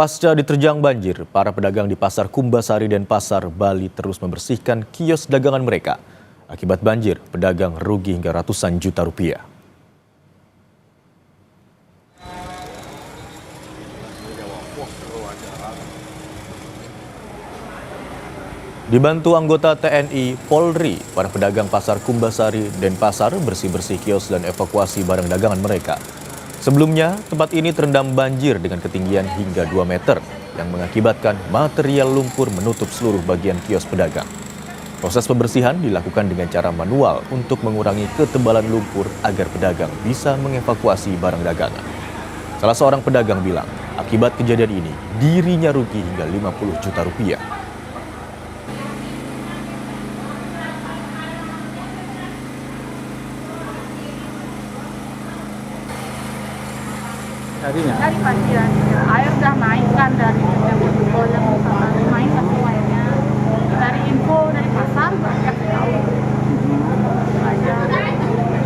Pasca diterjang banjir, para pedagang di Pasar Kumbasari dan Pasar Bali terus membersihkan kios dagangan mereka. Akibat banjir, pedagang rugi hingga ratusan juta rupiah. Dibantu anggota TNI, Polri, para pedagang Pasar Kumbasari dan Pasar bersih-bersih kios dan evakuasi barang dagangan mereka. Sebelumnya, tempat ini terendam banjir dengan ketinggian hingga 2 meter yang mengakibatkan material lumpur menutup seluruh bagian kios pedagang. Proses pembersihan dilakukan dengan cara manual untuk mengurangi ketebalan lumpur agar pedagang bisa mengevakuasi barang dagangan. Salah seorang pedagang bilang, akibat kejadian ini, dirinya rugi hingga 50 juta rupiah. Dari banjiran, air udah naik kan dari jebol yang naik ke semuanya. Dari info dari pasar kasih tahu. Aja.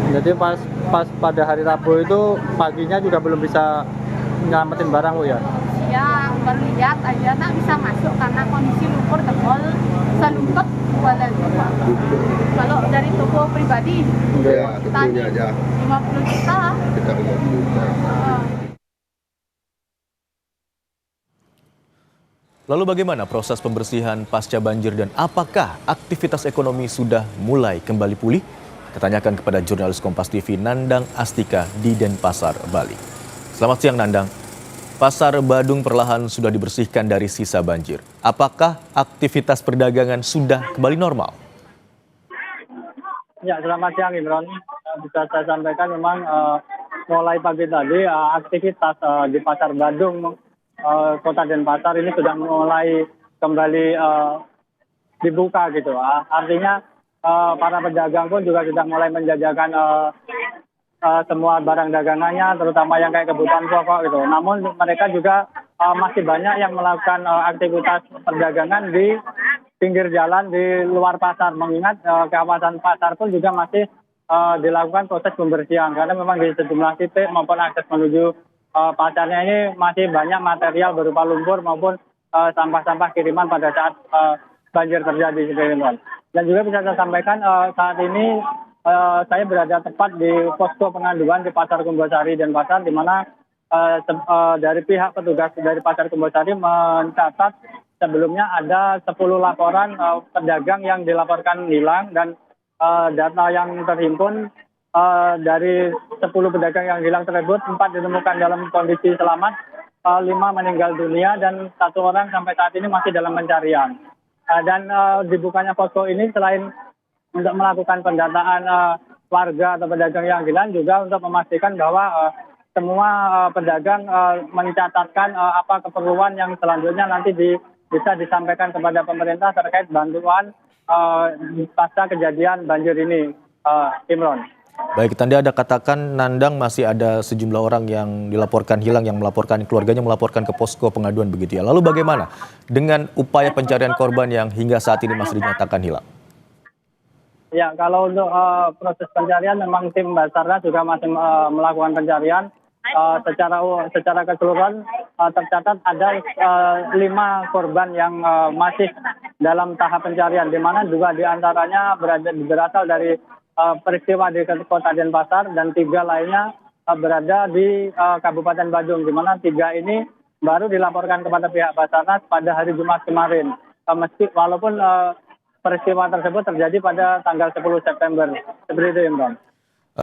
Jadi pas pada hari Rabu itu paginya juga belum bisa nyelamatin barang Bu ya? Siang baru lihat aja tak bisa masuk karena kondisi lumpur tebal selumpet badan juga. Kalau dari toko pribadi Ya, kita tentunya aja 50 juta. kita 50 juta. Lalu bagaimana proses pembersihan pasca banjir dan apakah aktivitas ekonomi sudah mulai kembali pulih? Kita tanyakan kepada jurnalis Kompas TV Nandang Astika di Denpasar, Bali. Selamat siang Nandang. Pasar Badung perlahan sudah dibersihkan dari sisa banjir. Apakah aktivitas perdagangan sudah kembali normal? Ya, selamat siang Imron. Bisa saya sampaikan memang mulai pagi tadi aktivitas di Pasar Badung Kota Denpasar ini sudah mulai kembali dibuka gitu. Artinya para pedagang pun juga sudah mulai menjajakan semua barang dagangannya, terutama yang kayak kebutuhan pokok gitu. Namun mereka juga masih banyak yang melakukan aktivitas perdagangan di pinggir jalan di luar pasar. Mengingat kawasan pasar pun juga masih dilakukan proses pembersihan karena memang di sejumlah titik maupun akses menuju pasarnya ini masih banyak material berupa lumpur maupun sampah-sampah kiriman pada saat banjir terjadi. Dan juga bisa saya sampaikan saat ini saya berada tepat di posko pengaduan di Pasar Kumbasari dan Pasar, di mana dari pihak petugas dari Pasar Kumbasari mencatat sebelumnya ada 10 laporan pedagang yang dilaporkan hilang, dan data yang terhimpun dari 10 pedagang yang hilang tersebut, 4 ditemukan dalam kondisi selamat, 5 meninggal dunia, dan 1 orang sampai saat ini masih dalam pencarian. Dan dibukanya posko ini selain untuk melakukan pendataan warga atau pedagang yang hilang, juga untuk memastikan bahwa semua pedagang mencatatkan apa keperluan yang selanjutnya nanti bisa disampaikan kepada pemerintah terkait bantuan pasca kejadian banjir ini, Imron. Baik, tadi ada katakan Nandang masih ada sejumlah orang yang dilaporkan hilang, yang melaporkan keluarganya melaporkan ke posko pengaduan begitu ya. Lalu bagaimana dengan upaya pencarian korban yang hingga saat ini masih dinyatakan hilang? Ya, kalau untuk proses pencarian memang tim Basarnas juga masih melakukan pencarian. Secara keseluruhan tercatat ada 5 korban yang masih dalam tahap pencarian, di mana 2 diantaranya berasal dari peristiwa di Kota Denpasar, dan 3 lainnya berada di Kabupaten Badung, di mana 3 ini baru dilaporkan kepada pihak Basarnas pada hari Jumat kemarin. Walaupun peristiwa tersebut terjadi pada tanggal 10 September. Seperti itu, Imron.